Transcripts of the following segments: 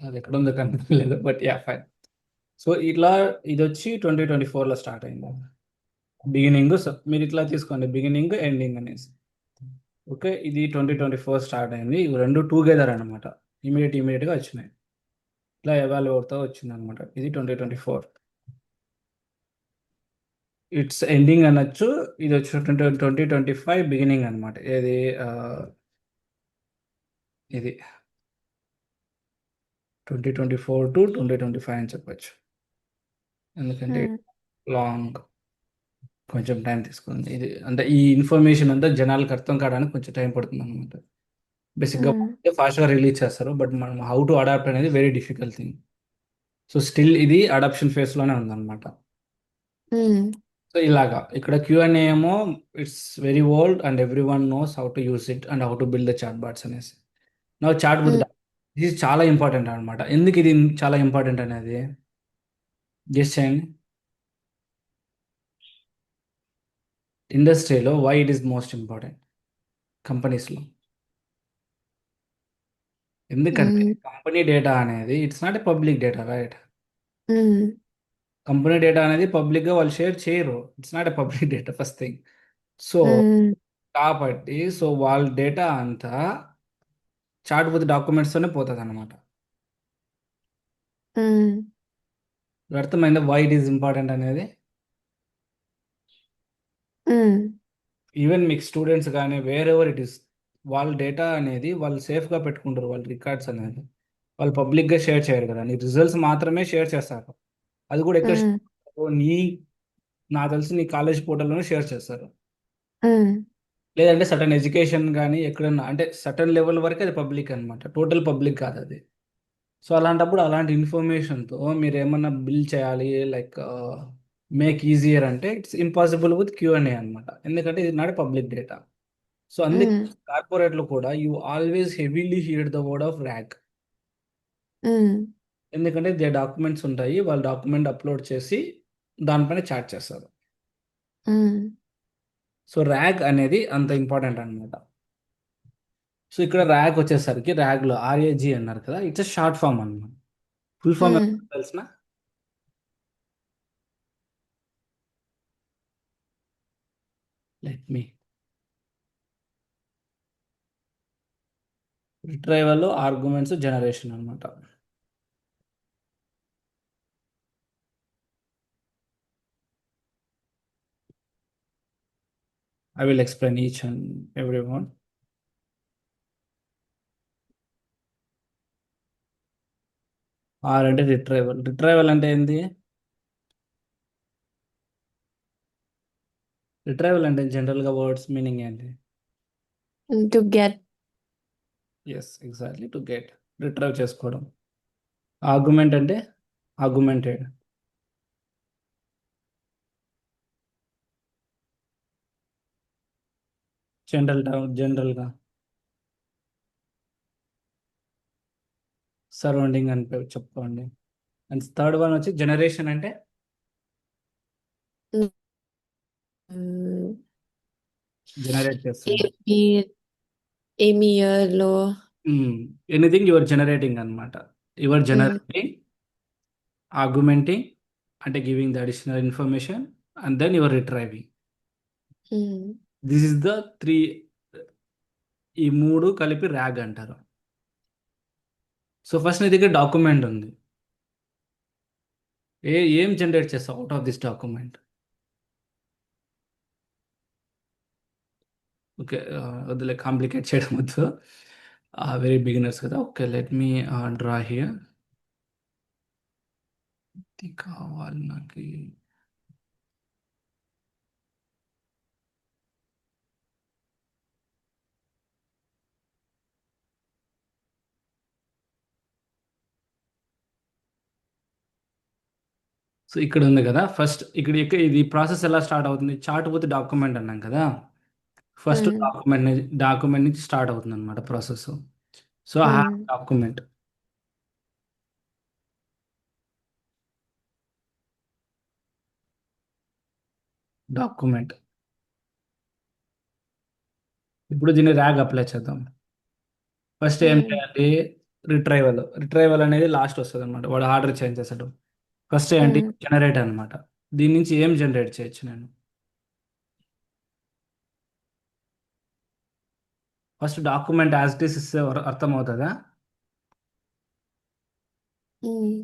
అది ఎక్కడ ఉందో కనిపించలేదు, బట్ యా ఫైన్. సో ఇట్లా ఇది వచ్చి 2024లో స్టార్ట్ అయింది. బిగినింగ్ మీరు ఇట్లా తీసుకోండి, బిగినింగ్ ఎండింగ్ అనేసి. ఓకే, ఇది 2024 స్టార్ట్ అయింది. ఇవి రెండు టుగెదర్ అనమాట. ఇమీడియట్గా వచ్చినాయి. ఇట్లా ఎవాల్యూట్తో వచ్చింది అనమాట. ఇది 2024 ఇట్స్ ఎండింగ్ అనొచ్చు. ఇది వచ్చి 2025 బిగినింగ్ అనమాట. ఇది ఇది 2024 to 2025 అని చెప్పొచ్చు. ఎందుకంటే ఉమ్, లాంగ్ కొంచెం టైం తీసుకుంది ఇది. అంటే ఈ ఇన్ఫర్మేషన్ అంతా జనాలకు అర్థం కావడానికి కొంచెం టైం పడుతుంది అనమాట. బేసిక్గా ఉమ్, ఫాస్ట్గా రిలీజ్ చేస్తారు, బట్ మనం హౌ టు అడాప్ట్ అనేది very difficult thing. So still ఇది అడాప్షన్ ఫేస్లోనే ఉందన్నమాట. ఉమ్, సో ఇలాగా ఇక్కడ Q&A ఏమో it's very old and every one knows how to use it and how to build the chat bots అనేసి. నా చాట్ బుత్ ఉమ్, ఇది చాలా ఇంపార్టెంట్ అనమాట. ఎందుకు ఇది చాలా ఇంపార్టెంట్ అనేది గెస్ చేయండి. ఇండస్ట్రీలో why it is most important కంపెనీస్లో. ఎందుకంటే ఉమ్, కంపెనీ డేటా అనేది it's not a public data, right? Um, company data అనేది పబ్లిక్గా వాళ్ళు షేర్ చేయరు. It's not a public data first thing. So um, కాబట్టి సో వాళ్ళ డేటా అంతా చాట్ బుత్ డాక్యుమెంట్స్తోనే పోతుంది అనమాట. ఉమ్, అర్థమైందా వై ఇట్ ఈస్ ఇంపార్టెంట్ అనేది? ఉమ్, ఈవెన్ మీకు స్టూడెంట్స్ కానీ వేరెవర్ ఇట్ ఈస్, వాళ్ళ డేటా అనేది వాళ్ళు సేఫ్గా పెట్టుకుంటారు. వాళ్ళ రికార్డ్స్ అనేది వాళ్ళు పబ్లిక్గా షేర్ చేయరు కదా. నీ రిజల్ట్స్ మాత్రమే షేర్ చేస్తారు. అది కూడా ఎక్కడ share ఉమ్, చేస్తారు? నాకు తెలిసి నీ కాలేజ్ పోర్టల్లోనే షేర్ చేస్తారు. ఉమ్, లేదంటే సటన్ ఎడ్యుకేషన్ కానీ ఎక్కడన్నా, అంటే సటన్ లెవెల్ వరకు అది పబ్లిక్ అనమాట, టోటల్ పబ్లిక్ కాదు అది. సో అలాంటప్పుడు అలాంటి ఇన్ఫర్మేషన్తో మీరు ఏమన్నా బిల్ చేయాలి, లైక్ మేక్ ఈజియర్ అంటే ఇట్స్ ఇంపాసిబుల్ విత్ Q&A అనమాట. ఎందుకంటే ఇది నాట్ పబ్లిక్ డేటా. సో అందుకే ఉమ్, కార్పొరేట్లో కూడా you always heavily heed the word of RAG. Um, ఎందుకంటే దే డాక్యుమెంట్స్ ఉంటాయి, వాళ్ళు డాక్యుమెంట్ అప్లోడ్ చేసి దానిపైన చాట్ చేస్తారు. ఉమ్, సో ర్యాక్ అనేది అంత ఇంపార్టెంట్ అనమాట. సో ఇక్కడ ర్యాక్ వచ్చేసరికి ర్యాగ్లో RAG అన్నారు కదా, ఇట్స్ షార్ట్ ఫామ్ అన్నమాట. Full form um. తెలిసిన? Let me retrieval arguments generation అనమాట. I will explain each and every one. R అంటే రిట్రైవల్. రిట్రైవల్ అంటే ఏంది? రిట్రైవల్ అంటే జనరల్గా వర్డ్స్ మీనింగ్ ఏంటి? To get. Yes, exactly, to get, retrieve చేసుకోవడం. ఆర్గ్యుమెంట్ అంటే ఆర్గ్యుమెంటెడ్. జనరల్గా సరౌండింగ్ అని చెప్పుకోండి. అండ్ థర్డ్ వన్ వచ్చి జనరేషన్ అంటే Mm, జనరేట్ చేస్తుంది. Amy, Amy Lo. Anything your generating అనమాట. యువర్ Mm, జనరేటింగ్, ఆర్గ్యుమెంటింగ్ అంటే giving the additional information, and then your retrieving. mm, this is the three. ఈ మూడు కలిపి ర్యాగ్ అంటారు. సో ఫస్ట్ నీ దగ్గర డాక్యుమెంట్ ఉంది. ఏం జనరేట్ చేస్తావు out of this document? Okay, వద్దులే, కాంప్లికేట్ చేయడం వద్దు. వెరీ బిగినర్స్ కదా. Okay, let me draw here. ఇది కావాలి నాకు. సో ఇక్కడ ఉంది కదా, ఫస్ట్ ఇది ప్రాసెస్ ఎలా స్టార్ట్ అవుతుంది? చార్ట్ పోతే డాక్యుమెంట్ అన్నాం కదా. ఫస్ట్ mm, డాక్యుమెంట్ నుంచి స్టార్ట్ అవుతుంది అనమాట process. So have mm, document. Document. ఇప్పుడు దీన్ని ర్యాగ్ అప్లై చేద్దాం. ఫస్ట్ ఏం mm, చేయాలి? రిట్రైవల్ అనేది లాస్ట్ వస్తుంది అనమాట, వాడు ఆర్డర్ చేంజ్ చేస్తాడు. ఫస్ట్ ఏంటి, ఉమ్, జనరేట్ అనమాట. దీని నుంచి ఏం జనరేట్ చేయొచ్చు నేను? First document as it is ఇస్తే అర్థమవుతుందా? ఉమ్,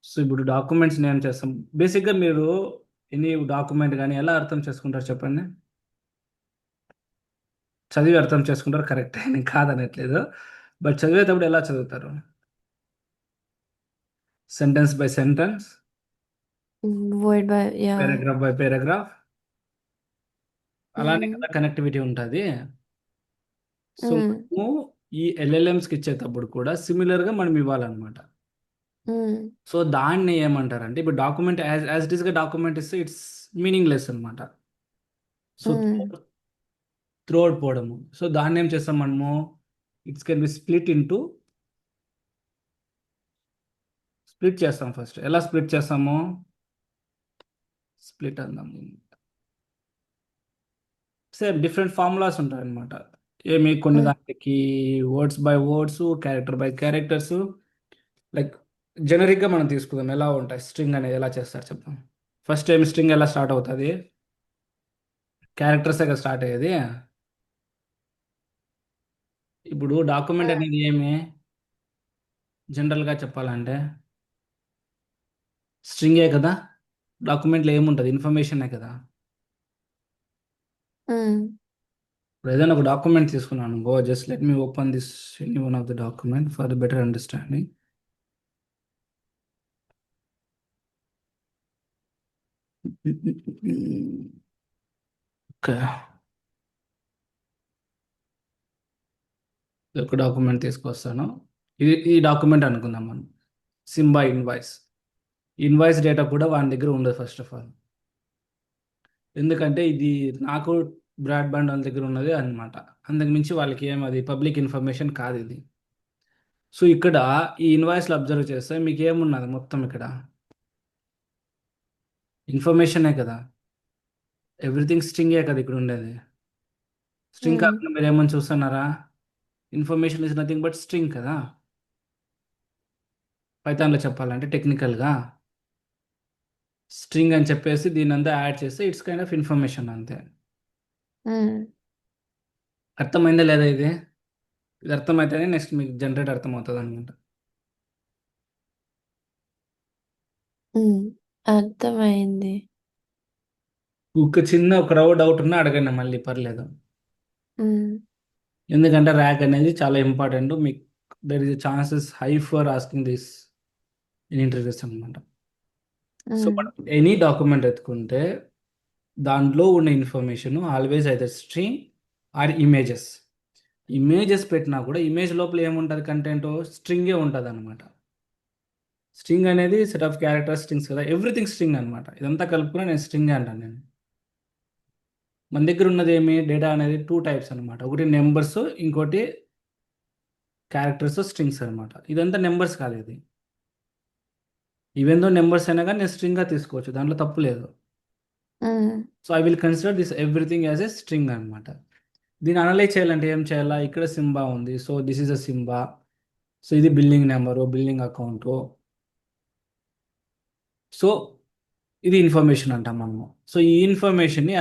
సో ఇప్పుడు డాక్యుమెంట్స్ నేను చేస్తాం. బేసిక్గా మీరు ఎనీ డాక్యుమెంట్ కానీ ఎలా అర్థం చేసుకుంటారు చెప్పండి? చదివి అర్థం చేసుకుంటారు, కరెక్ట్. నేను కాదనట్లేదు. బట్ చదివేటప్పుడు ఎలా చదువుతారు? Sentence by sentence, word by, yeah. Paragraph by paragraph, అలానే ఉమ్, కదా కనెక్టివిటీ ఉంటుంది. సో ఉమ్, మనము ఈ ఎల్ఎల్ఎంస్కి ఇచ్చేటప్పుడు కూడా సిమిలర్గా మనం ఇవ్వాలన్నమాట. ఉమ్, సో దాన్ని ఏమంటారంటే, ఇప్పుడు డాక్యుమెంట్ యాజ్ యాజ్ ఇట్ ఈస్గా డాక్యుమెంట్ ఇస్తే ఇట్స్ మీనింగ్లెస్ అనమాట. సో ఉమ్, త్రూ అవుట్ పోవడము. సో దాన్ని ఏం చేస్తాం మనము, ఇట్స్ కెన్ బి స్ప్లిట్ చేస్తాం. ఫస్ట్ ఎలా స్ప్లిట్ చేస్తాము? స్ప్లిట్ అందాము. సేమ్ డిఫరెంట్ ఫార్ములాస్ ఉంటాయి అనమాట. ఏమి కొన్ని ఉమ్, దానికి words by words, character by characters, like జనరిక్గా మనం తీసుకుందాం. ఎలా ఉంటాయి స్ట్రింగ్ అనేది ఎలా చేస్తారు చెప్తాం. ఫస్ట్ టైం స్ట్రింగ్ ఎలా స్టార్ట్ అవుతుంది? క్యారెక్టర్సే కదా స్టార్ట్ అయ్యేది. ఇప్పుడు డాక్యుమెంట్ అనేది ఏమి, జనరల్గా చెప్పాలంటే స్ట్రింగే కదా. డాక్యుమెంట్లో ఏముంటుంది, ఇన్ఫర్మేషనే కదా. ఉమ్, ఇప్పుడు ఏదైనా ఒక డాక్యుమెంట్ తీసుకున్నాను, go just let me open this any one of the document for the better understanding. Okay, ఒక డాక్యుమెంట్ తీసుకొస్తాను. ఈ డాక్యుమెంట్ అనుకుందాం మనం, సింబా ఇన్వాయిస్. ఇన్వాయిస్ డేటా కూడా వాని దగ్గర ఉండదు ఫస్ట్ ఆఫ్ ఆల్. ఎందుకంటే ఇది నాకు బ్రాడ్బ్యాండ్ వాళ్ళ దగ్గర ఉన్నది అనమాట. అందుకు మించి వాళ్ళకి ఏం అది పబ్లిక్ ఇన్ఫర్మేషన్ కాదు ఇది. సో ఇక్కడ ఈ ఇన్వాయిస్లు అబ్జర్వ్ చేస్తే మీకు ఏమున్నది మొత్తం ఇక్కడ? ఇన్ఫర్మేషనే కదా. ఎవ్రీథింగ్ స్ట్రింగే కదా ఇక్కడ ఉండేది. స్ట్రింగ్ ఉమ్, కాకుండా మీరు ఏమని చూస్తున్నారా? Information is nothing but string కదా. పైథాన్లో చెప్పాలంటే టెక్నికల్గా స్ట్రింగ్ అని చెప్పేసి దీని అంతా యాడ్ చేస్తే ఇట్స్ కైండ్ ఆఫ్ ఇన్ఫర్మేషన్ అంతే. ఉమ్, అర్థమైందా లేదా ఇది? ఇది అర్థమైతేనే నెక్స్ట్ మీకు జనరేట్ అర్థమవుతుంది అనమాట. ఉమ్, అర్థమైంది. ఒక రవ్వ డౌట్ ఉన్నా అడగండి మళ్ళీ, పర్లేదు. ఉమ్, ఎందుకంటే ర్యాక్ అనేది చాలా ఇంపార్టెంట్ మీకు. There is chances high for asking this in interviews అనమాట. సో ఉమ్, మనం ఎనీ డాక్యుమెంట్ ఎత్తుకుంటే దాంట్లో ఉన్న ఇన్ఫర్మేషన్ ఆల్వేస్ అయితే స్ట్రింగ్ ఆర్ ఇమేజెస్. ఇమేజెస్ పెట్టినా కూడా ఇమేజ్ లోపల ఏముంటుంది, కంటెంట్ స్ట్రింగే ఉంటుంది అనమాట. స్ట్రింగ్ అనేది సెట్ ఆఫ్ క్యారెక్టర్ స్ట్రింగ్స్ కదా, ఎవ్రీథింగ్ స్ట్రింగ్ అనమాట. ఇదంతా కలుపుకుని నేను స్ట్రింగ్ అంటాను నేను. మన దగ్గర ఉన్నది ఏమి, డేటా అనేది టూ టైప్స్ అనమాట. ఒకటి నెంబర్స్, ఇంకోటి క్యారెక్టర్స్ స్ట్రింగ్స్ అనమాట. ఇదంతా నెంబర్స్ కాదు ఇది. ఈవెన్ దో నెంబర్స్ అయినా కానీ నేను స్ట్రింగ్గా తీసుకోవచ్చు, దాంట్లో తప్పు లేదు. Um, so I will consider this everything as a string అనమాట. దీన్ని అనలైజ్ చేయాలంటే ఏం చేయాలా? ఇక్కడ సింబా ఉంది, so this is a symbol. So ఇది building number, building account. So ఇది ఇన్ఫర్మేషన్ అంటాం మనము. సో ఈ ఇన్ఫర్మేషన్ని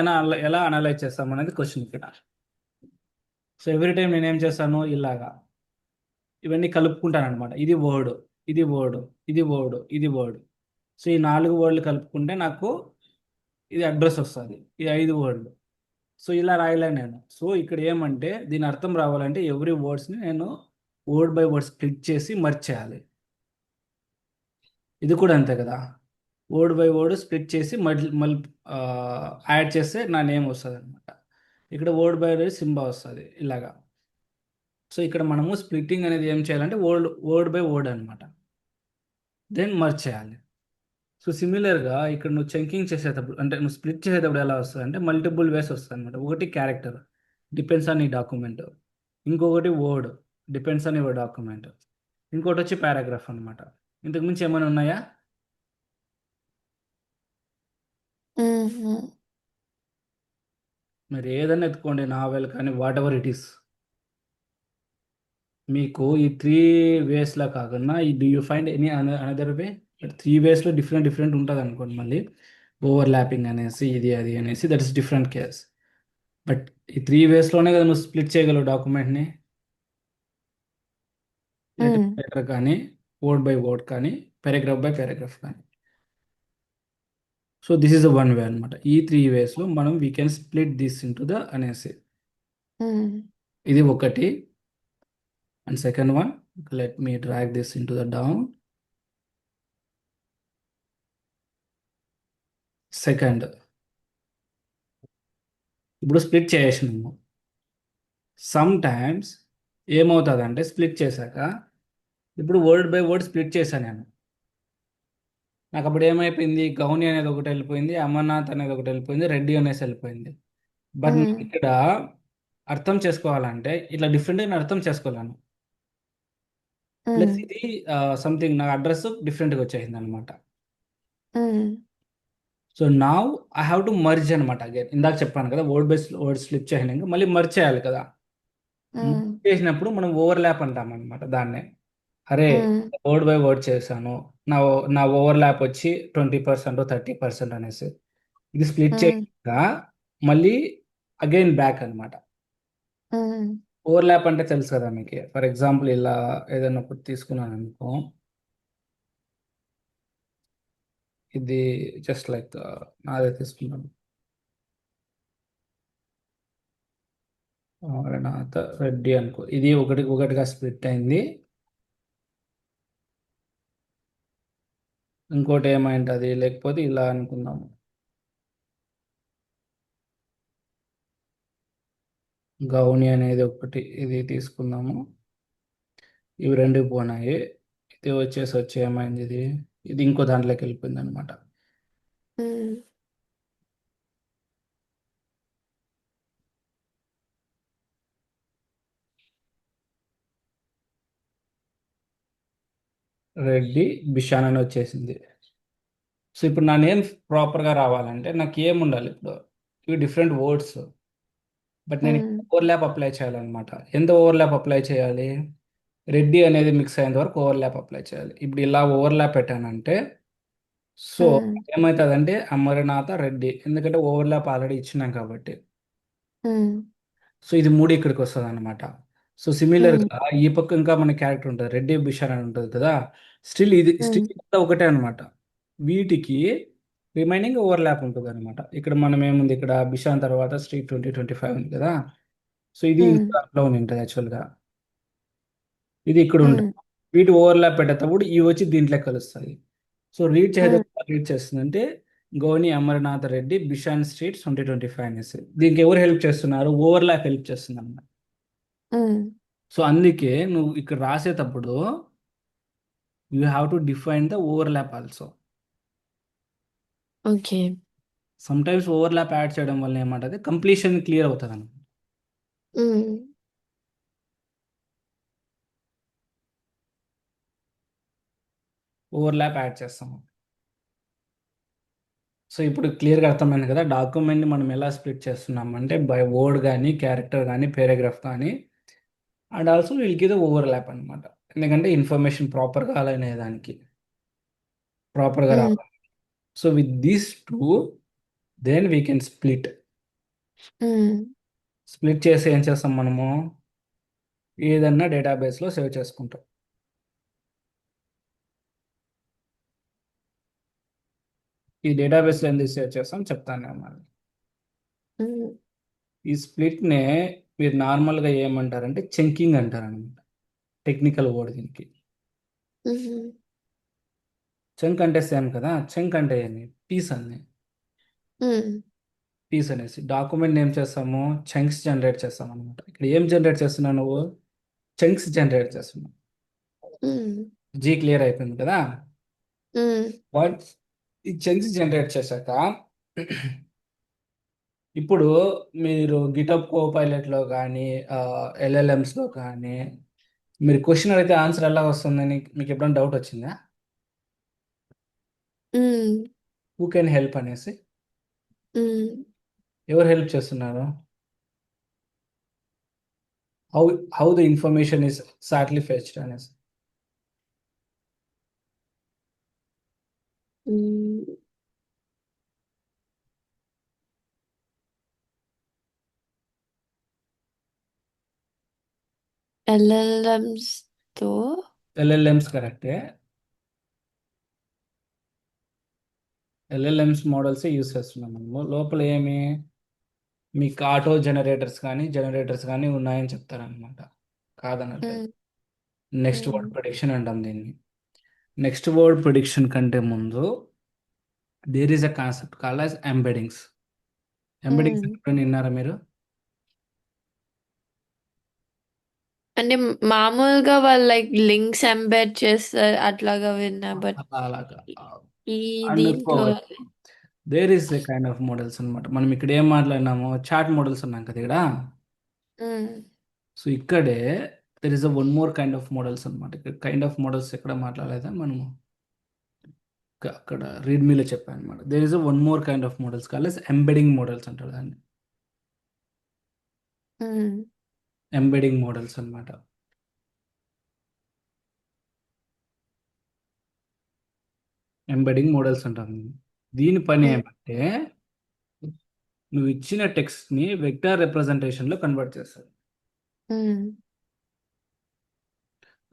ఎలా అనలైజ్ చేస్తాం అనేది క్వశ్చన్ ఇక్కడ. సో ఎవ్రీ టైం నేను ఏం చేస్తాను, ఇలాగా ఇవన్నీ కలుపుకుంటాను అనమాట. ఇది వర్డ్, ఇది వర్డ్, ఇది వర్డ్, ఇది వర్డ్. సో ఈ 4 వర్డ్లు కలుపుకుంటే నాకు ఇది అడ్రస్ వస్తుంది, ఈ 5 వర్డ్లు. సో ఇలా రాయలే నేను. సో ఇక్కడ ఏమంటే దీని అర్థం రావాలంటే ఎవ్రీ వర్డ్స్ని నేను వర్డ్ బై వర్డ్ స్ప్లిట్ చేసి మర్చ్ చేయాలి. ఇది కూడా అంతే కదా. వర్డ్ బై వర్డ్ స్ప్లిట్ చేసి మళ్ళీ మళ్ళీ యాడ్ చేస్తే నా నేమ్ వస్తుంది అనమాట. ఇక్కడ వర్డ్ బై వర్డ్ సింబా వస్తుంది ఇలాగా. సో ఇక్కడ మనము స్ప్లిట్టింగ్ అనేది ఏం చేయాలంటే వర్డ్ బై వర్డ్ అనమాట, దెన్ మర్చ్ చేయాలి. సో సిమిలర్గా ఇక్కడ నువ్వు చంకింగ్ చేసేటప్పుడు, అంటే నువ్వు స్ప్లిట్ చేసేటప్పుడు ఎలా వస్తుంది అంటే మల్టిపుల్ వేస్ వస్తుంది అనమాట. ఒకటి క్యారెక్టర్, డిపెండ్స్ ఆన్ ఈ డాక్యుమెంట్. ఇంకొకటి word, depends on your document. ఇంకోటి వచ్చి పారాగ్రాఫ్ అనమాట. ఇంతకు మించి ఏమైనా ఉన్నాయా? ఉమ్, మీరు ఏదైనా ఎత్తుకోండి, నావెల్ కానీ వాట్ ఎవర్ ఇట్ ఈస్, మీకు ఈ 3 వేస్‌లా కాకుండా do you find any another way? 3 వేస్‌లో డిఫరెంట్ డిఫరెంట్ ఉంటదనుకోండి మళ్ళీ. ఓవర్‌లాపింగ్ అనేసి, ఇది అది అనేసి that is different case. But ఈ 3 వేస్‌లోనే కదా నువ్వు స్ప్లిట్ చేయగలవు డాక్యుమెంట్‌ని. Letter hmm. బై లెటర్ కానీ, వర్డ్ బై వర్డ్ కానీ, పారాగ్రాఫ్ బై పారాగ్రాఫ్ కానీ. So this is the one way అనమాట. ఈ 3 వేస్‌లో మనం we can split this into the అనేసి. హ్మ్. ఇది ఒకటి. And second one, let me drag this into the down. Second, ఇప్పుడు స్ప్లిట్ చేసేసినాము. సమ్ టైమ్స్ ఏమవుతుందంటే స్ప్లిట్ చేశాక, ఇప్పుడు వర్డ్ బై వర్డ్ స్ప్లిట్ చేశాను నేను. నాకు అప్పుడు ఏమైపోయింది, గౌని అనేది ఒకటి వెళ్ళిపోయింది, అమర్నాథ్ అనేది ఒకటి వెళ్ళిపోయింది, రెడ్డి అనేసి వెళ్ళిపోయింది. బట్ హ్మ్. నేను ఇక్కడ అర్థం చేసుకోవాలంటే ఇట్లా డిఫరెంట్గా అర్థం చేసుకోలేను. హ్మ్. ప్లస్ ఇది సంథింగ్ నా అడ్రస్ డిఫరెంట్గా వచ్చేసింది అనమాట. హ్మ్. So now I have to merge అనమాట అగైన్. ఇందాక చెప్పాను కదా, వర్డ్ బై వర్డ్ స్లిప్ చేయడానికి మళ్ళీ మర్జ్ చేయాలి కదా. హ్మ్. మర్జ్ చేసినప్పుడు మనం ఓవర్లాప్ అంటాం అనమాట దాన్నే. అరే, హ్మ్. వర్డ్ బై వర్డ్ చేశాను, నా నా ఓవర్లాప్ వచ్చి 20% 30% అనేసి. ఇది స్ప్లిట్ హ్మ్. చేయక మళ్ళీ అగైన్ బ్యాక్ అనమాట. హ్మ్. ఓవర్లాప్ అంటే తెలుసు కదా మీకు. ఫర్ ఎగ్జాంపుల్ ఇలా ఏదైనా ఒకటి తీసుకున్నాను అనుకో, ఇది జస్ట్ లైక్ నాదే తీసుకున్నాను, అమరనాథ రెడ్డి అనుకో. ఇది ఒకటి ఒకటిగా స్ప్లిట్ అయింది. ఇంకోటి ఏమైంటది, లేకపోతే ఇలా అనుకుందాము, గౌని అనేది ఒకటి ఇది తీసుకుందాము. ఇవి రెండు పోనాయి. ఇది వచ్చి ఏమైంది, ఇది ఇది ఇంకో దాంట్లోకి వెళ్ళిపోయింది అనమాట. హ్మ్. రెడ్డి బిషాన్ అని వచ్చేసింది. సో ఇప్పుడు నా నేమ్ ప్రాపర్గా రావాలంటే నాకు ఏం ఉండాలి ఇప్పుడు, ఇవి డిఫరెంట్ వర్డ్స్. బట్ నేను హ్మ్. ఓవర్లాప్ అప్లై చేయాలన్నమాట. ఎంత ఓవర్లాప్ అప్లై చేయాలి, రెడ్డి అనేది మిక్స్ అయ్యేంత వరకు ఓవర్లాప్ అప్లై చేయాలి. ఇప్పుడు ఇలా ఓవర్లాప్ పెట్టానంటే, సో హ్మ్. ఏమవుతుందంటే అమరనాథ రెడ్డి, ఎందుకంటే ఓవర్లాప్ ఆల్రెడీ ఇచ్చినాం కాబట్టి. హ్మ్. సో ఇది మూడు ఇక్కడికి వస్తుంది అనమాట. సో హ్మ్. సిమిలర్గా ఈ పక్క ఇంకా మన క్యారెక్టర్ ఉంటుంది, రెడ్డి బిషాన్ అని ఉంటుంది కదా. హ్మ్. స్టిల్ ఒకటే అనమాట. వీటికి రిమైనింగ్ ఓవర్లాప్ ఉంటుంది అనమాట. ఇక్కడ మనం ఏముంది, ఇక్కడ బిషాన్ తర్వాత స్ట్రీట్ 2025 ఉంది కదా. సో ఇది హ్మ్. ఇంకో దాంట్లో ఉంటుంది యాక్చువల్గా. ఇది ఇక్కడ హ్మ్. ఉంటుంది. వీటి ఓవర్లాప్ పెట్టేటప్పుడు ఇవి వచ్చి దీంట్లో కలుస్తాయి. సో హ్మ్. రీడ్ చేస్తుందంటే గోని అమర్నాథ్ రెడ్డి బిషాన్ స్ట్రీట్ 2025 అనేసి. దీనికి ఎవరు హెల్ప్ చేస్తున్నారు, ఓవర్లాప్ హెల్ప్ చేస్తుంది అన్నమాట. హ్మ్. సో అందుకే నువ్వు ఇక్కడ రాసేటప్పుడు you have to define the overlap also. Okay. Some times overlap add చేయడం వల్ల ఏమంటది, కంప్లీషన్ క్లియర్ అవుతుంది అన్నమాట. హ్మ్. ఓవర్లాప్ యాడ్ చేస్తాము. సో ఇప్పుడు క్లియర్గా అర్థమైంది కదా, డాక్యుమెంట్ని మనం ఎలా స్ప్లిట్ చేస్తున్నాం అంటే బై వర్డ్ కానీ, క్యారెక్టర్ కానీ, పారాగ్రాఫ్ కానీ. And also we'll give the overlap అనమాట. ఎందుకంటే ఇన్ఫర్మేషన్ ప్రాపర్గా అలైన్ అయ్యేదానికి, ప్రాపర్గా హ్మ్. రావాలి. So with these two then we can split. Hmm. Split చేసి ఏం చేస్తాం మనము, ఏదన్నా డేటాబేస్లో సేవ్ చేసుకుంటాం. ఈ డేటాబేస్లో ఎందుకు సేవ్ చేస్తాం చెప్తాను నేను మళ్ళీ. హ్మ్. ఈ స్ప్లిట్నే మీరు నార్మల్గా ఏమంటారంటే చంకింగ్ అంటారు అనమాట. టెక్నికల్ వర్డ్ దీనికి. హుహు. చంక్ అంటే సేమ్ కదా, చంక్ అంటే ఏంది, పీస్ అని. హ్మ్. పీస్ అనేసి డాక్యుమెంట్ ఏం చేస్తాము, చంక్స్ జనరేట్ చేస్తాం అనమాట. ఇక్కడ ఏం జనరేట్ చేస్తున్నావు నువ్వు, చంక్స్ జనరేట్ చేస్తున్నావు. హ్మ్. జీ క్లియర్ అయిపోయింది కదా. హ్మ్. బట్ ఈ చంక్స్ జనరేట్ చేశాక ఇప్పుడు మీరు గిటప్ కోపైలట్లో కానీ, ఎల్ఎల్ఎమ్స్లో కానీ మీరు క్వశ్చన్ అడిగితే ఆన్సర్ ఎలా వస్తుందని మీకు ఎప్పుడైనా డౌట్ వచ్చిందా? హ్మ్. హూ కెన్ హెల్ప్ అనేసి, హ్మ్. ఎవరు హెల్ప్ చేస్తున్నారు? How the information is exactly fetched అనేసి. LLMs తో ఎల్ఎల్ఎంస్ కరెక్టే. ఎల్ఎల్ఎంస్ మోడల్స్ యూస్ చేస్తున్నాం మనము. లోపల ఏమి మీకు ఆటో జనరేటర్స్ కానీ ఉన్నాయని చెప్తారనమాట. కాదనట్లేదు. నెక్స్ట్ వర్డ్ ప్రిడిక్షన్ అంటాం దీన్ని. నెక్స్ట్ వర్డ్ ప్రిడిక్షన్ కంటే ముందు there is a concept called as embeddings. Embeddings ఎప్పుడైనా విన్నారా మీరు? అంటే మామూలుగా వాళ్ళు లైక్ లింక్స్ ఎంబెడ్ చేస్తారు అట్లాగా విన్నా, బట్ అలాగా ఈ దీంట్లో అనుకోవచ్చు. There is a kind of models అనమాట. మనం ఇక్కడ ఏం మాట్లాడినాము, చాట్ మోడల్స్ ఉన్నాం కదా ఇక్కడ. సో ఇక్కడే there is a one more kind of models అనమాట. ఇక్కడ కైండ్ ఆఫ్ మోడల్స్ ఎక్కడ మాట్లాడలేదా మనము? అక్కడ రీడ్ మీలో చెప్పాను అనమాట. There is a one more kind of models called embedding models అంటారు దాన్ని. ఎంబెడింగ్ మోడల్స్ అనమాట. ఎంబెడింగ్ మోడల్స్ అంటారు. దీని పని ఏమంటే నువ్వు ఇచ్చిన టెక్స్ట్ని వెక్టర్ రిప్రజెంటేషన్లో కన్వర్ట్ చేస్తాడు.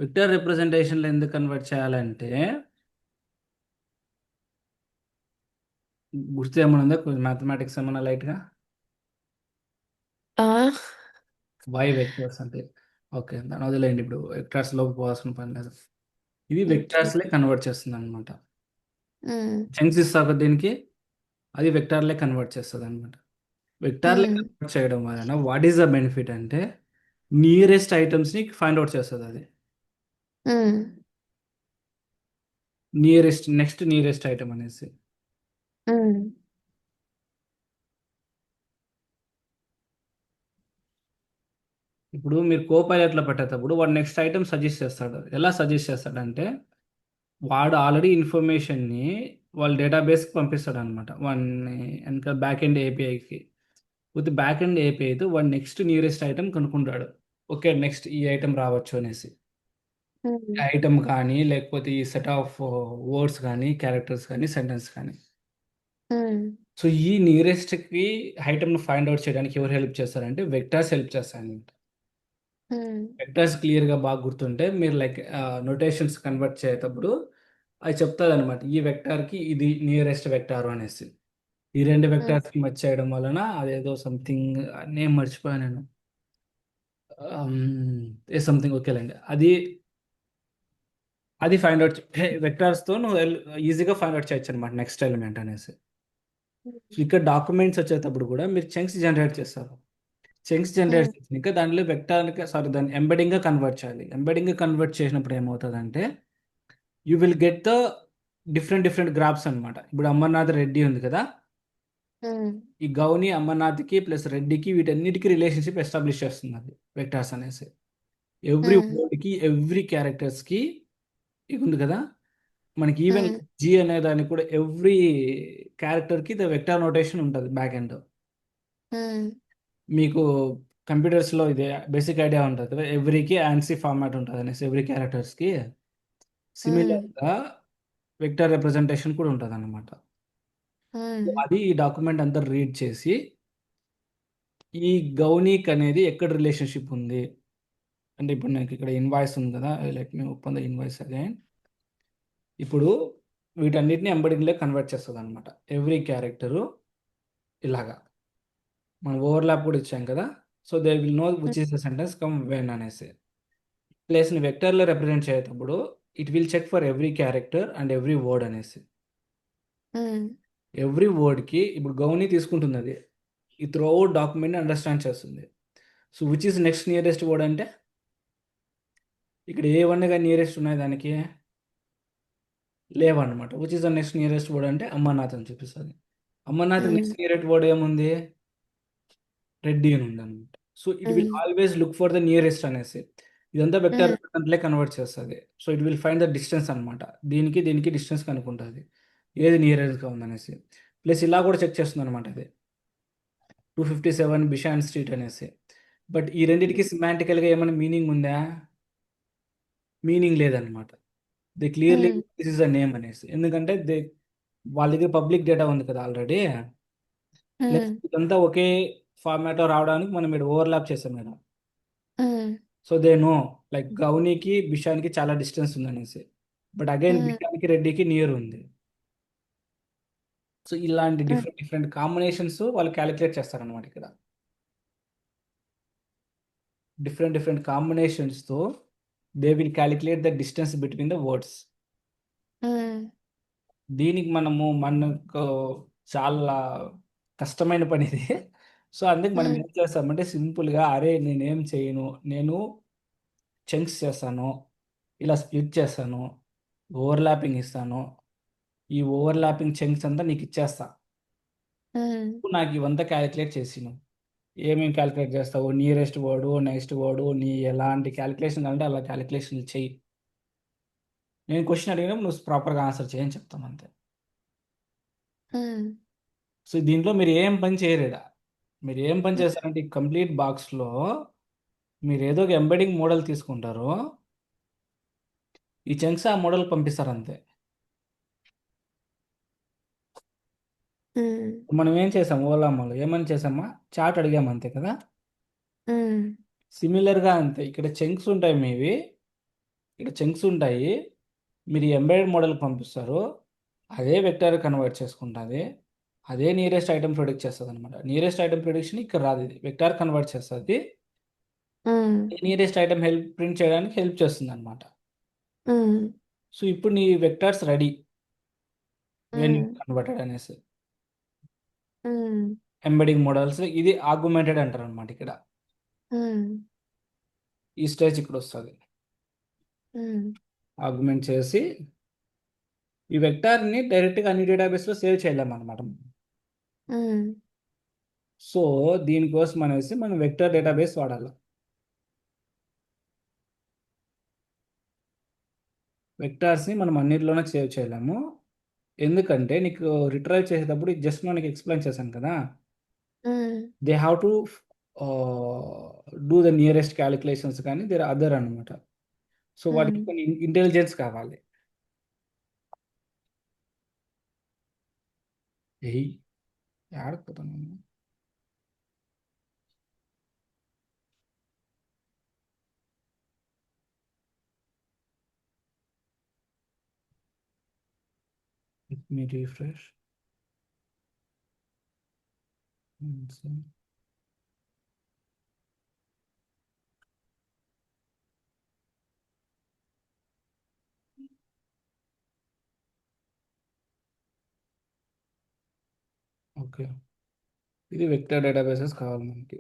వెక్టర్ రిప్రజెంటేషన్లో ఎందుకు కన్వర్ట్ చేయాలంటే గుర్తు ఏమైనా ఉందా? కొంచెం మ్యాథమెటిక్స్ ఏమైనా లైట్గా వై వెక్టర్స్ అంటే ఓకే దాని వదిలేండి. ఇప్పుడు వెక్టర్స్లోకి పోవాల్సిన పని లేదు. ఇది వెక్టర్స్లే కన్వర్ట్ చేస్తుంది అనమాట. చంక్స్ ఇస్తా కదా దీనికి, అది వెక్టార్లే కన్వర్ట్ చేస్తుంది అనమాట. వెక్టార్లే కన్వర్ట్ చేయడం వలన వాట్ ఈస్ ద బెనిఫిట్ అంటే నియరెస్ట్ ఐటమ్స్ని ఫైండ్ అవుట్ చేస్తుంది అది. నెక్స్ట్ నియరెస్ట్ ఐటమ్ అనేసి. ఇప్పుడు మీరు కోపైలట్లో పెట్టేటప్పుడు వాడు నెక్స్ట్ ఐటమ్ సజెస్ట్ చేస్తాడు. ఎలా సజెస్ట్ చేస్తాడంటే వాడు ఆల్రెడీ ఇన్ఫర్మేషన్ని వాళ్ళ డేటాబేస్కి పంపిస్తాడు అనమాట. వాడిని వెనక బ్యాక్ ఎండ్ ఏపీఐకి. విత్ బ్యాక్ ఎండ్ ఏపీఐతో వాడు నెక్స్ట్ నియరెస్ట్ ఐటమ్ కనుక్కుంటాడు. ఓకే నెక్స్ట్ ఈ ఐటమ్ రావచ్చు అనేసి. ఐటమ్ కానీ లేకపోతే ఈ సెట్ ఆఫ్ వర్డ్స్ కానీ క్యారెక్టర్స్ కానీ సెంటెన్స్ కానీ. సో ఈ నియరెస్ట్కి ఐటమ్ను ఫైండ్ అవుట్ చేయడానికి ఎవరు హెల్ప్ చేస్తారంటే వెక్టర్స్ హెల్ప్ చేస్తారనమాట. వెక్టర్స్ క్లియర్గా బాగా గుర్తుంటే మీరు లైక్ నోటేషన్స్ కన్వర్ట్ చేసేటప్పుడు అది చెప్తుంది అనమాట. ఈ వెక్టార్కి ఇది నియరెస్ట్ వెక్టార్ అనేసి. ఈ రెండు వెక్టార్స్కి మర్చ్ చేయడం వలన అదేదో సంథింగ్ నేమ్ మర్చిపోయాను నేను. ఏ సంథింగ్ ఓకేలేండి. అది ఫైండ్ అవుట్ వెక్టార్స్తో నువ్వు ఈజీగా ఫైండ్ అవుట్ చేయొచ్చు అనమాట నెక్స్ట్ ఎలిమెంట్ అనేసి. ఇక్కడ డాక్యుమెంట్స్ వచ్చేటప్పుడు కూడా మీరు చంక్స్ జనరేట్ చేస్తారు. చంక్స్ జనరేట్ చేసినాక దాంట్లో వెక్టార్కి దాన్ని ఎంబెడింగ్గా కన్వర్ట్ చేయాలి. ఎంబెడింగ్గా కన్వర్ట్ చేసినప్పుడు ఏమవుతుందంటే you will get the different graphs అనమాట. ఇప్పుడు అమర్నాథ్ రెడ్డి ఉంది కదా, ఈ గౌని అమర్నాథ్కి ప్లస్ రెడ్డికి వీటన్నిటికీ రిలేషన్షిప్ ఎస్టాబ్లిష్ చేస్తుంది అది వెక్టార్స్ అనేసి. ఎవ్రీ వర్డ్కి ఎవ్రీ క్యారెక్టర్స్కి ఇది ఉంది కదా మనకి. ఈవెన్ జీ అనే దానికి కూడా ఎవ్రీ క్యారెక్టర్కి ద వెక్టార్ నోటేషన్ ఉంటుంది బ్యాక్ ఎండ్. మీకు కంప్యూటర్స్లో ఇదే బేసిక్ ఐడియా ఉంటుంది కదా, ఎవ్రీకి ఆన్సీ ఫార్మాట్ ఉంటుంది అనేసి ఎవ్రీ క్యారెక్టర్స్కి. సిమిలర్గా వెక్టర్ రిప్రజెంటేషన్ కూడా ఉంటుంది అన్నమాట. అది ఈ డాక్యుమెంట్ అంతా రీడ్ చేసి ఈ గౌనీక్ అనేది ఎక్కడ రిలేషన్షిప్ ఉంది అంటే ఇప్పుడు నాకు ఇక్కడ ఇన్వాయిస్ ఉంది కదా, let me open the invoice again. ఇప్పుడు వీటన్నిటిని ఎంబెడింగ్లో కన్వర్ట్ చేస్తుంది అనమాట. ఎవ్రీ క్యారెక్టరు ఇలాగా మనం ఓవర్లాప్ కూడా ఇచ్చాం కదా. So they will know which is the sentence come when అనేసి. ప్లేస్ని వెక్టర్లో రిప్రజెంట్ చేసేటప్పుడు it will check for every character and every word అనేసి. ఎవ్రీ వర్డ్కి ఇప్పుడు గౌని తీసుకుంటుంది అది ఈ త్రూ అవుట్ డాక్యుమెంట్ని అండర్స్టాండ్ చేస్తుంది. So which is next nearest word అంటే ఇక్కడ ఏ వన్గా నియరెస్ట్ ఉన్నాయి దానికి లేవన్నమాట. Which is the next nearest word అంటే అమర్నాథ్ అని చూపిస్తుంది. అమర్నాథ్ నెక్స్ట్ నియరెస్ట్ వర్డ్ ఏముంది రెడ్డి అని ఉంది అనమాట. So it will always look for the nearest అనేసి. ఇదంతా వెక్టర్ రిప్రజెంట్లే కన్వర్ట్ చేస్తుంది. So it will find the distance అనమాట. దీనికి డిస్టెన్స్ కనుక్కుంటుంది ఏది నియరెస్ట్గా ఉందనేసి. ప్లస్ ఇలా కూడా చెక్ చేస్తుంది అనమాట. అది 257 బిషాన్ స్ట్రీట్ అనేసి. బట్ ఈ రెండిటికి సిమాంటికల్గా ఏమైనా మీనింగ్ ఉందా? మీనింగ్ లేదనమాట. దే క్లియర్లీ హ్మ్. దిస్ ఇస్ అ నేమ్ అనేసి, ఎందుకంటే వాళ్ళ దగ్గర పబ్లిక్ డేటా ఉంది కదా ఆల్రెడీ. ప్లస్ హ్మ్. ఇదంతా ఒకే ఫార్మాట్లో రావడానికి మనం ఇక్కడ ఓవర్లాప్ చేసాం మేడం. హ్మ్. సో దే నో లైక్ గౌనీకి బిషానికి చాలా డిస్టెన్స్ ఉంది అనేసి, బట్ అగైన్ హ్మ్. బిషానికి రెడ్డికి నియర్ ఉంది. సో ఇలాంటి హ్మ్. డిఫరెంట్ డిఫరెంట్ కాంబినేషన్స్ వాళ్ళు క్యాలిక్యులేట్ చేస్తారనమాట ఇక్కడ. డిఫరెంట్ డిఫరెంట్ కాంబినేషన్స్తో they will calculate the distance between the words. Hmm. దీనికి మనకు చాలా కష్టమైన పని ఇది. సో అందుకు మనం హ్మ్. ఏం చేస్తామంటే సింపుల్గా, అరే నేనేం చేయను, నేను చంక్స్ చేస్తాను, ఇలా స్ప్లిట్ చేస్తాను, ఓవర్లాపింగ్ ఇస్తాను, ఈ ఓవర్లాపింగ్ చంక్స్ అంతా నీకు ఇచ్చేస్తా, హ్మ్. నువ్వు నాకు ఇవంతా క్యాలిక్యులేట్ చేసి ఏమేమి క్యాలిక్యులేట్ చేస్తావు, నియరెస్ట్ వర్డు, నెక్స్ట్ వర్డు, నీ ఎలాంటి క్యాలిక్యులేషన్ అంటే అలా క్యాలిక్యులేషన్ చెయ్యి, నేను క్వశ్చన్ అడిగినప్పుడు నువ్వు ప్రాపర్గా ఆన్సర్ చేయని చెప్తాను అంతే. హ్మ్. సో దీంట్లో మీరు ఏం పని చేయలేడ, మీరు ఏం పని హ్మ్. చేస్తారంటే ఈ కంప్లీట్ బాక్స్లో మీరు ఏదో ఒక ఎంబెడింగ్ మోడల్ తీసుకుంటారు, ఈ చంక్స్ ఆ మోడల్ పంపిస్తారు అంతే. హ్మ్. మనం ఏం చేసాం ఓలామాలో ఏమని చేసామా, చార్ట్ అడిగాము అంతే కదా. హ్మ్. సిమిలర్గా అంతే, ఇక్కడ చంక్స్ ఉంటాయి మీవి, ఇక్కడ చంక్స్ ఉంటాయి, మీరు ఎంబెడెడ్ మోడల్ పంపిస్తారు, అదే వెక్టర్ కన్వర్ట్ చేసుకుంటుంది, అదే నియరెస్ట్ ఐటమ్ ప్రిడిక్ట్ చేస్తుంది అనమాట. నియరెస్ట్ ఐటమ్ ప్రిడిక్షన్ ఇక్కడ రాదు, ఇది వెక్టార్ కన్వర్ట్ చేస్తుంది, హ్మ్. నియరెస్ట్ ఐటమ్ ప్రింట్ చేయడానికి హెల్ప్ చేస్తుంది అనమాట. హ్మ్. సో ఇప్పుడు నీ వెక్టార్స్ రెడీ వెన్ హ్మ్. కన్వర్టెడ్ అనేసి. హ్మ్. ఎంబెడింగ్ మోడల్స్ ఇది ఆర్గ్యుమెంటెడ్ అంటారు అనమాట ఇక్కడ. హ్మ్. ఈ స్టేజ్ ఇక్కడ వస్తుంది, హ్మ్. ఆర్గ్యుమెంట్ చేసి ఈ వెక్టార్ని డైరెక్ట్గా అన్ని డేటాబేస్లో సేవ్ చేయలేము అనమాట. హ్మ్. సో దీనికోసం అనేసి మనం వెక్టర్ డేటాబేస్ వాడాలి. వెక్టార్స్ని మనం అన్నిటిలోనే సేవ్ చేయలేము, ఎందుకంటే నీకు రిట్రైవ్ చేసేటప్పుడు జస్ట్ మనకి ఎక్స్ప్లెయిన్ చేశాను కదా, హ్మ్. They have to do the nearest calculations కానీ దేర్ అదర్ అనమాట. సో హ్మ్. వాటికి కొన్ని ఇంటెలిజెన్స్ కావాలి. ఎయ్ ఆడకపోతాను. మీ రీఫ్రెష్. ఓకే, ఇది వెక్టర్ డేటాబేసెస్ కావాలి మనకి.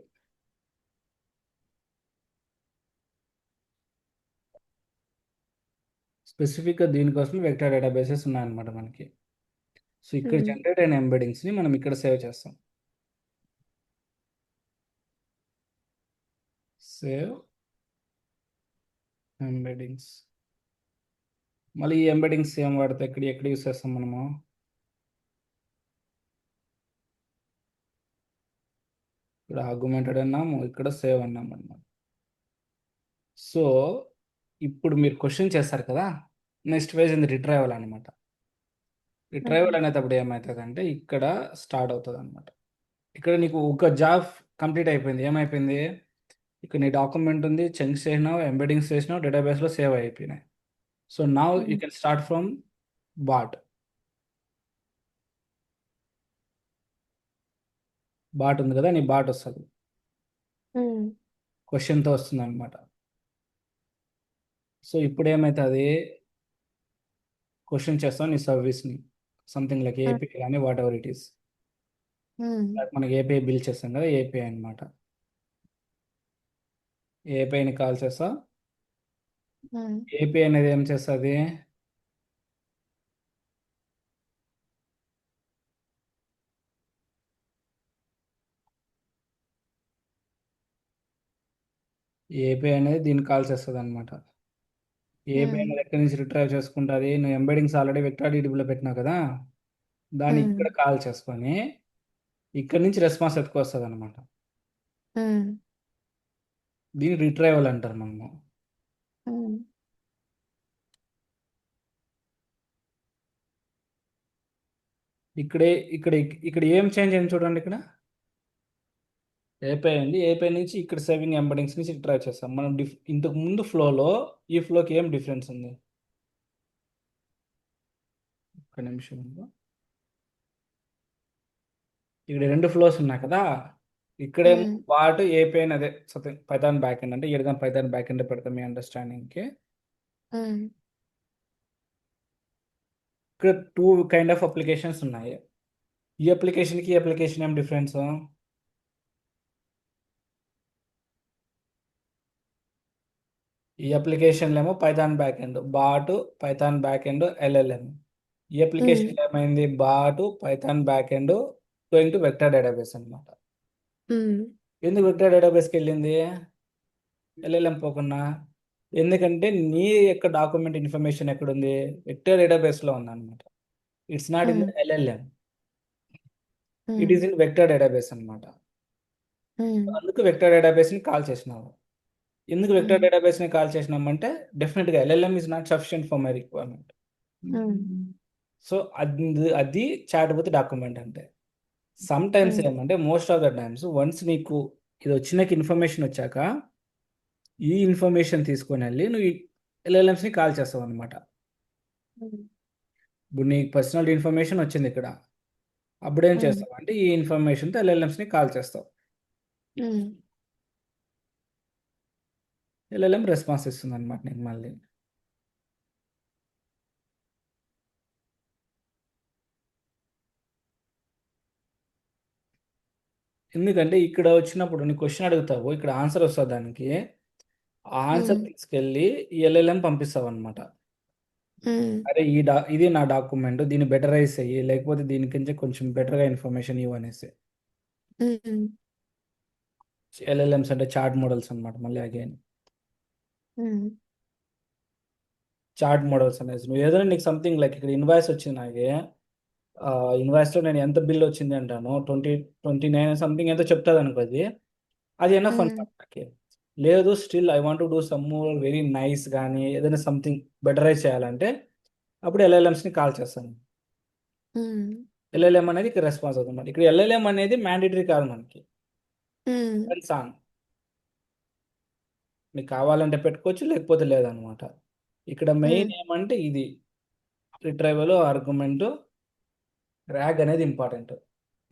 స్పెసిఫిక్గా దీనికోసం వెక్టర్ డేటాబేసెస్ ఉన్నాయన్నమాట మనకి. సో ఇక్కడ హ్మ్. జనరేట్ అయిన ఎంబెడింగ్స్ని మనం ఇక్కడ సేవ్ చేస్తాం. సేవ్ ఎంబెడింగ్స్. మళ్ళీ ఈ ఎంబెడింగ్స్ ఏం వాడితే ఎక్కడ ఎక్కడ యూస్ చేస్తాం మనము, ఇక్కడ ఆర్గ్యుమెంటెడ్ అన్నాము, ఇక్కడ సేవ్ అన్నాము అనమాట. సో ఇప్పుడు మీరు క్వశ్చన్ చేస్తారు కదా, నెక్స్ట్ ఫేజ్ ఇది రిట్రైవల్ అనమాట. రిట్రైవల్ హ్మ్. అనేటప్పుడు ఏమవుతుంది అంటే ఇక్కడ స్టార్ట్ అవుతుంది అనమాట. ఇక్కడ నీకు ఒక జాబ్ కంప్లీట్ అయిపోయింది, ఏమైపోయింది, ఇక్కడ నీ డాక్యుమెంట్ ఉంది, చంక్స్ చేసినావు, ఎంబెడింగ్స్ చేసినావు, డేటాబేస్లో సేవ్ అయిపోయినాయి. So now you hmm. Can start from bot. Bot ఉంది కదా, నీ బాట్ వస్తుంది, హ్మ్. క్వశ్చన్తో వస్తుంది అనమాట. సో ఇప్పుడు ఏమవుతుంది, క్వశ్చన్ చేస్తాం నీ సర్వీస్ని, సంథింగ్ లైక్ హ్మ్. ఏపీఐ కానీ వాట్ ఎవర్ ఇట్ ఈస్. హ్మ్. మనకి ఏపీఐ బిల్ చేస్తాం కదా, ఏపీఐ అనమాట. ఏపీఐని కాల్ చేస్తా, హ్మ్. ఏపీఐ అనేది ఏం చేస్తుంది, ఏపీఐ అనేది దీన్ని కాల్ చేస్తుంది అనమాట. ఏపీఐ హ్మ్. అనేది ఎక్కడి నుంచి రిట్రైవ్ చేసుకుంటుంది, నువ్వు ఎంబెడింగ్స్ ఆల్రెడీ వెక్టర్ డీడీబీలో పెట్టినావు కదా, దాన్ని హ్మ్. ఇక్కడ కాల్ చేసుకొని ఇక్కడి నుంచి రెస్పాన్స్ ఎత్తుకొస్తుంది అనమాట. హ్మ్. దీన్ని రిట్రైవల్ అంటారు మనము. ఉమ్, ఇక్కడే ఇక్కడ ఇక్కడ ఏం చేంజ్ అయింది చూడండి. ఇక్కడ ఏపీ అయింది. ఏపీ నుంచి ఇక్కడ సేవింగ్ ఎంబడింగ్స్ నుంచి ట్రై చేస్తాం మనం. ఇంతకు ముందు ఫ్లోలో ఈ ఫ్లోకి ఏం డిఫరెన్స్ ఉంది? ఒక్క నిమిషం. ఇక్కడ రెండు ఫ్లోస్ ఉన్నాయి కదా. ఇక్కడేమో ఉమ్, పార్ట్ ఏపీ అని అదే పైథాన్ బ్యాక్ ఎండ్ అంటే ఇక్కడ పైథాన్ బ్యాక్ ఎండ్ పెడతాం మీ అండర్స్టాండింగ్కి. ఉమ్, ఇక్కడ టూ కైండ్ ఆఫ్ అప్లికేషన్స్ ఉన్నాయి. ఈ అప్లికేషన్కి ఈ అప్లికేషన్ ఏం డిఫరెన్స్? ఈ అప్లికేషన్లో ఏమో పైథాన్ బ్యాక్ ఎండ్ బాటు, పైథాన్ బ్యాక్ ఎండ్ ఎల్ఎల్ఎం. ఈ ఉమ్, అప్లికేషన్ ఏమైంది? బాటు, Python back end going to vector database అనమాట. ఉమ్, ఎందుకు వెక్టర్ డేటాబేస్కి వెళ్ళింది ఎల్ఎల్ఎం పోకుండా? ఎందుకంటే నీ యొక్క డాక్యుమెంట్ ఇన్ఫర్మేషన్ ఎక్కడుంది? వెక్టర్ డేటాబేస్లో ఉంది అనమాట. It's not in um, LLM, it um, is in vector database అనమాట. ఉమ్, అందుకు వెక్టర్ డేటాబేస్ని కాల్ చేసినావు. ఎందుకు వెక్టర్ ఉమ్, డేటాబేస్ని కాల్ చేసినామంటే డెఫినెట్గా LLM is not sufficient for my requirement. Um, so అది చాట్ డాక్యుమెంట్ అంటే. సమ్ టైమ్స్ ఉమ్, ఏమంటే most of the times once నీకు ఇది వచ్చినాక ఇన్ఫర్మేషన్ వచ్చాక ఈ ఇన్ఫర్మేషన్ తీసుకొని వెళ్ళి నువ్వు ఎల్ఎల్ఎంస్ని కాల్ చేస్తావు అనమాట. ఉమ్, ఇప్పుడు నీకు పర్సనల్ ఇన్ఫర్మేషన్ వచ్చింది ఇక్కడ, అప్పుడు ఏం ఉమ్, చేస్తావు అంటే ఈ ఇన్ఫర్మేషన్తో ఎల్ఎల్ఎంస్ని కాల్ చేస్తావు. ఉమ్, ఎల్ఎల్ఎం రెస్పాన్స్ ఇస్తుంది అనమాట నీకు మళ్ళీ. ఎందుకంటే ఇక్కడ వచ్చినప్పుడు నీ క్వశ్చన్ అడుగుతావు, ఇక్కడ ఆన్సర్ వస్తుంది దానికి. ఆ ఆన్సర్ ఉమ్, తీసుకెళ్ళి ఈ ఎల్ఎల్ఎం పంపిస్తావు అనమాట. ఉమ్, అరే ఇది నా డాక్యుమెంట్, దీన్ని బెటరైజ్ అయ్యి లేకపోతే దీనికంటే కొంచెం బెటర్గా ఇన్ఫర్మేషన్ ఇవ్వు అనేసి. ఉమ్, ఎల్ఎల్ఎంస్ అంటే చార్ట్ మోడల్స్ అనమాట. మళ్ళీ అగైన్ ఉమ్, చార్ట్ మోడల్స్ అనేసి నువ్వు ఏదైనా నీకు సంథింగ్ లైక్ ఇక్కడ ఇన్వాయిస్ వచ్చింది నాకే, ఇన్వాయిస్లో నేను ఎంత బిల్ వచ్చింది అంటాను 29 సంథింగ్ ఎంతో చెప్తుంది అనుకో, అది ఎనఫ్ ఉమ్, అనమాట నాకే. లేదు still I want to do some more very nice కానీ ఏదైనా సంథింగ్ బెటరైజ్ చేయాలంటే అప్పుడు ఎల్ఎల్ఎంస్ని కాల్ చేస్తాను. ఉమ్, ఎల్ఎల్ఎం అనేది ఇక్కడ రెస్పాన్స్ అవుతుంది. ఇక్కడ ఎల్ఎల్ఎం అనేది మ్యాండేటరీ కాదు మనకి, ఉమ్, సాంగ్ మీకు కావాలంటే పెట్టుకోవచ్చు లేకపోతే లేదనమాట. ఇక్కడ మెయిన్ ఉమ్, ఏమంటే ఇది రిట్రైవల్, ఆర్గ్యుమెంట్, ర్యాగ్ అనేది important.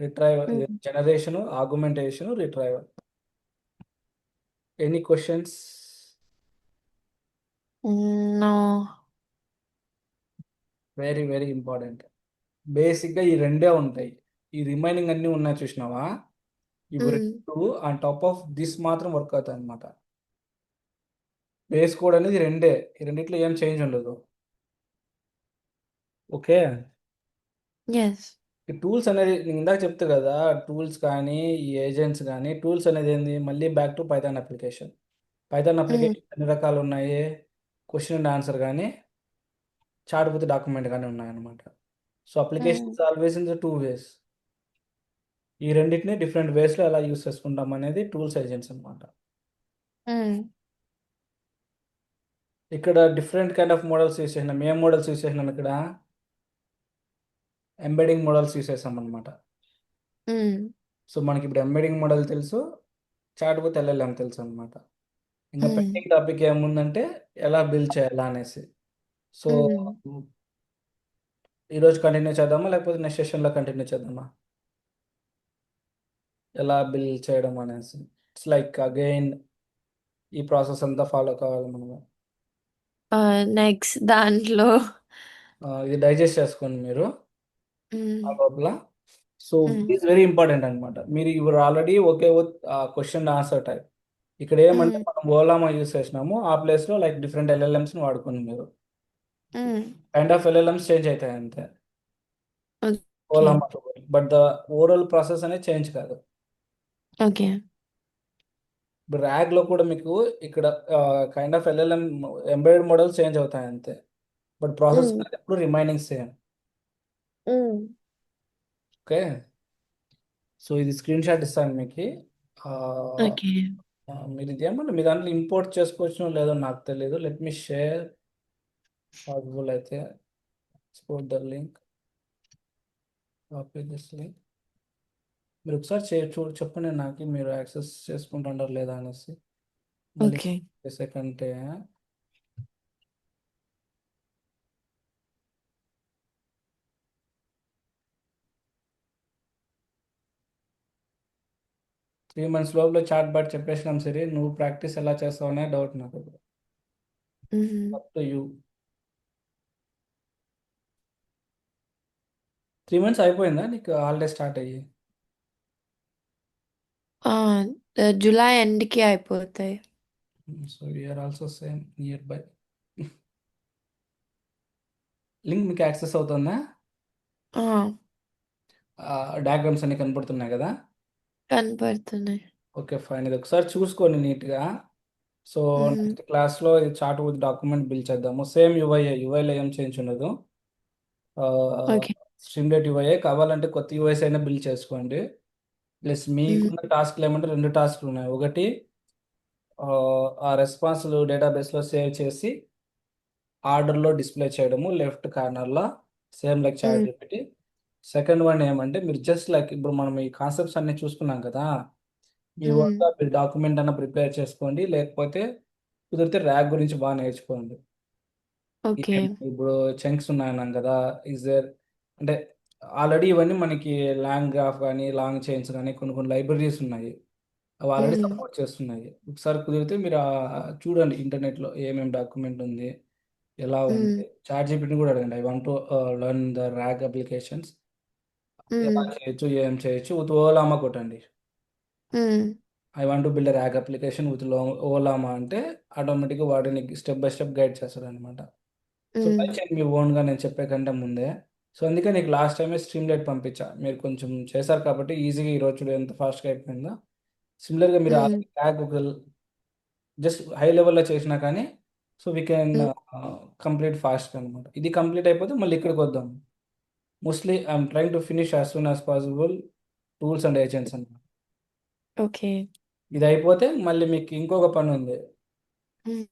Retrieval um, generation, argumentation, retrieval. Any questions? No. Very very important. బేసిక్గా ఈ రెండే ఉంటాయి. ఈ రిమైనింగ్ అన్నీ ఉన్నాయి చూసినావా, ఇవి ఉమ్, రెండు ఆన్ టాప్ ఆఫ్ దిస్ మాత్రం వర్క్ అవుతాయి అనమాట. బేస్ కోడ్ అనేది రెండే, ఈ రెండిట్లో ఏం చేంజ్ ఉండదు. ఓకే. ఎస్. ఈ టూల్స్ అనేది నేను ఇందాక చెప్తా కదా, టూల్స్ కానీ ఈ ఏజెంట్స్ కానీ, టూల్స్ అనేది ఏంది మళ్ళీ back to Python application. Python um, application ఎన్ని రకాలు ఉన్నాయి? క్వశ్చన్ అండ్ ఆన్సర్ కానీ చాట్ విత్ డాక్యుమెంట్ కానీ ఉన్నాయన్నమాట. So application um, is always in the two ways. ఈ రెండింటిని డిఫరెంట్ వేస్లో ఎలా యూస్ చేసుకుంటాం అనేది టూల్స్ ఏజెంట్స్ అనమాట. ఉమ్, ఇక్కడ different kind of models use చేసినాం. ఏం మోడల్స్ యూస్ చేసినాం? ఇక్కడ ఎంబెడింగ్ మోడల్స్ యూస్ చేసాం అనమాట. ఉమ్, సో మనకి ఇప్పుడు ఎంబెడింగ్ మోడల్ తెలుసు, చాట్ విత్ ఎల్ఎల్ఎం తెలుసు అనమాట. ఇంకా ఉమ్, పెండింగ్ టాపిక్ ఏముందంటే ఎలా బిల్డ్ చేయాలా అనేసి. సో ఉమ్. ఈరోజు కంటిన్యూ చేద్దామా లేకపోతే నెక్స్ట్ సెషన్లో కంటిన్యూ చేద్దామా ఎలా బిల్డ్ చేయడం అనేసి? ఇట్స్ లైక్ అగైన్ ఈ ప్రాసెస్ అంతా ఫాలో కావాలి మనము. నెక్స్ట్ దాంట్లో. ఇది డైజెస్ట్ చేసుకోండి మీరు ఆ ఉమ్, లోపల. So um, is very important అనమాట. మీరు ఇవర్ already okay with question answer type. ఇక్కడ ఏమంటే ఉమ్, మనం ఓలామా యూస్ చేసినాము, ఆ ప్లేస్లో లైక్ డిఫరెంట్ ఎల్ఎల్ఎంస్ని వాడుకుని మీరు um. Kind of LLMs change అవుతాయి అంతే. Okay. Ollama but the overall process అనేది చేంజ్ కాదు. ఓకే. ఇప్పుడు ర్యాగ్లో కూడా మీకు ఇక్కడ kind of LLM embedded models change అవుతాయి అంతే, బట్ ప్రాసెస్ ఉమ్, అనేది ఎప్పుడు remaining same. Um. Okay. So ఇది స్క్రీన్ షాట్ ఇస్తాను మీకు. ఓకే. మీరు ఇదేమన్నా మీ దాంట్లో ఇంపోర్ట్ చేసుకోవచ్చునో లేదో నాకు తెలియదు. లెట్ మీ షేర్ పాసిబుల్ అయితే export the link, copy this link. మీరు ఒకసారి చెప్పండి నాకు, మీరు యాక్సెస్ చేసుకుంటున్నారా లేదా అనేసి. మళ్ళీ ఓకే. చేసేకంటే 3 months లోపల చాట్ బాట్ చెప్పేసినాం సరే, నువ్వు ప్రాక్టీస్ ఎలా చేస్తావు అనే డౌట్ నాకు. మ్మ్. Up to you. 3 months అయిపోయిందా నీకు హాలిడే స్టార్ట్ అయ్యి? ఆ, జూలై ఎండ్కి అయిపోతాయి. So we're also same nearby. Link మీకు యాక్సెస్ అవుతుందా? ఆ, డయాగ్రామ్స్ అన్ని కనపడుతున్నాయి కదా? కనపడుతున్నాయి. ఓకే ఫైన్, ఇది ఒకసారి చూసుకోండి నీట్గా. సో మ్మ్. నెక్స్ట్ క్లాస్లో ఇది చార్ట్ విత్ డాక్యుమెంట్ బిల్డ్ చేద్దాము. సేమ్ యూఐలో ఏం చేంజ్ ఉండదు. ఓకే. స్ట్రీమ్లైట్ యూఐ కావాలంటే కొత్త యూఐస్ అయినా బిల్డ్ చేసుకోండి. ప్లస్ మ్మ్. మీకున్న టాస్క్లు ఏమంటే 2 టాస్క్లు ఉన్నాయి. ఒకటి ఆ రెస్పాన్స్లు డేటాబేస్లో సేవ్ చేసి ఆర్డర్లో డిస్ప్లే చేయడము లెఫ్ట్ కార్నర్లో, సేమ్ లైక్ చాట్ మ్మ్. జీపీటీ. సెకండ్ వన్ ఏమంటే మీరు జస్ట్ లైక్ ఇప్పుడు మనం ఈ కాన్సెప్ట్స్ అన్ని చూసుకున్నాం కదా, మీ మ్మ్. వద్ద మీరు డాక్యుమెంట్ అన్న ప్రిపేర్ చేసుకోండి, లేకపోతే కుదిరితే ర్యాక్ గురించి బాగా నేర్చుకోండి. ఓకే. ఇప్పుడు చంక్స్ ఉన్నాయన్నాం కదా, ఈజ్ దేర్ అంటే ఆల్రెడీ ఇవన్నీ మనకి లాంగ్ గ్రాఫ్ కానీ లాంగ్ చైన్స్ కానీ కొన్ని కొన్ని లైబ్రరీస్ ఉన్నాయి, అవి ఆల్రెడీ మ్మ్. సపోర్ట్ చేస్తున్నాయి. ఒకసారి కుదిరితే మీరు చూడండి ఇంటర్నెట్లో ఏమేమి డాక్యుమెంట్ ఉంది, ఎలా మ్మ్. ఉంది. చాట్ జీపీటీని కూడా అడగండి, I want to learn the RAG applications, ఎలా మ్మ్. చేయొచ్చు ఏం చేయొచ్చు. విత్ ఓలామా కొట్టండి, hmm. I want to build RAG application with Ollama అంటే ఆటోమేటిక్గా వాడిని స్టెప్ బై స్టెప్ గైడ్ చేస్తాడు అనమాట. సో మ్మ్. ట్రై చేయండి మీ ఓన్గా, నేను చెప్పే కంటే ముందే. సో అందుకే నీకు లాస్ట్ టైమే స్ట్రీమ్ లైట్ పంపించా, మీరు కొంచెం చేశారు కాబట్టి ఈజీగా ఈరోజు చూడు ఎంత ఫాస్ట్గా అయిపోయిందో. సిమిలర్గా మీరు మ్మ్. ట్యాగ్ ఒక జస్ట్ హై లెవెల్లో చేసినా కానీ so we can hmm. Complete ఫాస్ట్గా అనమాట. ఇది కంప్లీట్ అయిపోతే మళ్ళీ ఇక్కడికి వద్దాం. Mostly I'm trying to finish as soon as possible tools and agents అనమాట. ఓకే. ఇది అయిపోతే మళ్ళీ మీకు ఇంకొక పని ఉంది. మ్మ్.